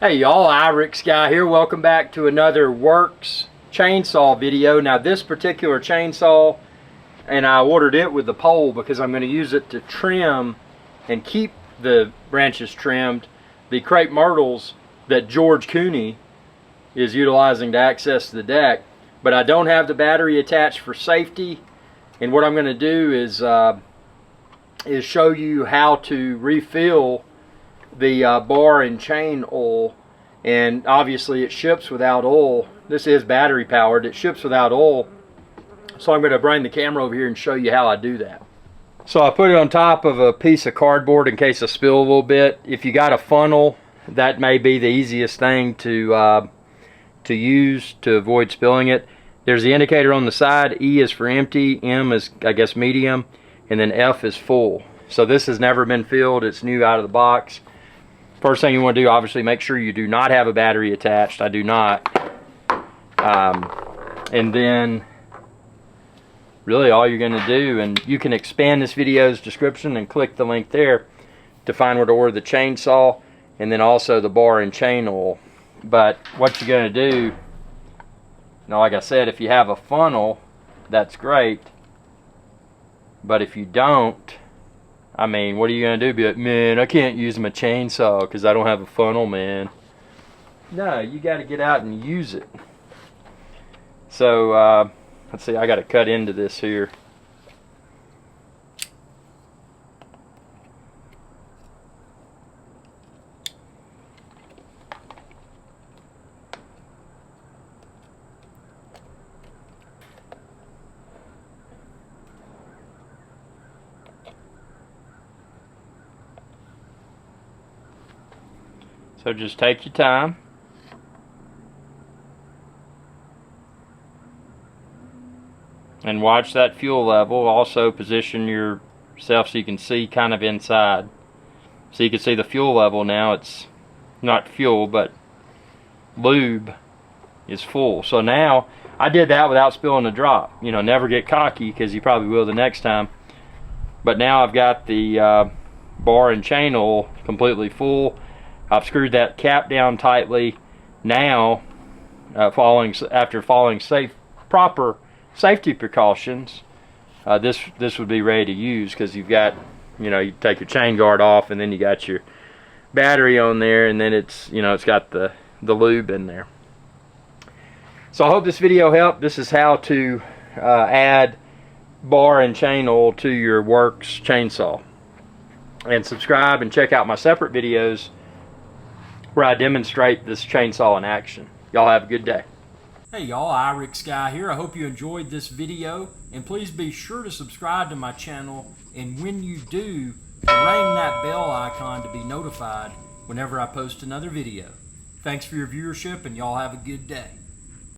Hey y'all, Worx guy here. Welcome back to another Worx Chainsaw video. Now this particular chainsaw, and I ordered it with the pole because I'm going to use it to trim and keep the branches trimmed, the crepe myrtles that George Cooney is utilizing to access the deck. But I don't have the battery attached for safety, and what I'm going to do is show you how to refill the bar and chain oil. And obviously it ships without oil. This is battery powered. It ships without oil, so I'm going to bring the camera over here and show you how I do that. So I put it on top of a piece of cardboard in case I spill a little bit. If you got a funnel, that may be the easiest thing to use to avoid spilling it. There's the indicator on the side. E is for empty, M is, I guess, medium, and then F is full. So this has never been filled. It's new out of the box. First thing you want to do, obviously, make sure you do not have a battery attached. I do not. And then really all you're going to do, and you can expand this video's description and click the link there to find where to order the chainsaw and then also the bar and chain oil. But what you're going to do, like I said, if you have a funnel, that's great. But if you don't, I mean, what are you going to do? Be like, man, I can't use my chainsaw because I don't have a funnel, man. No, you got to get out and use it. So, let's see, I got to cut into this here. So just take your time. And watch that fuel level. Also position yourself so you can see kind of inside. So you can see the fuel level now. It's not fuel, but lube is full. So now, I did that without spilling a drop. You know, never get cocky because you probably will the next time. But now I've got the bar and chain oil completely full. I've screwed that cap down tightly. Now, after following proper safety precautions, this would be ready to use because you've got, you take your chain guard off and then you got your battery on there, and then it's got the lube in there. So I hope this video helped. This is how to add bar and chain oil to your Worx chainsaw. And subscribe and check out my separate videos where I demonstrate this chainsaw in action. Y'all have a good day. Hey y'all, Worx guy here. I hope you enjoyed this video, and please be sure to subscribe to my channel, and when you do, ring that bell icon to be notified whenever I post another video. Thanks for your viewership, and y'all have a good day.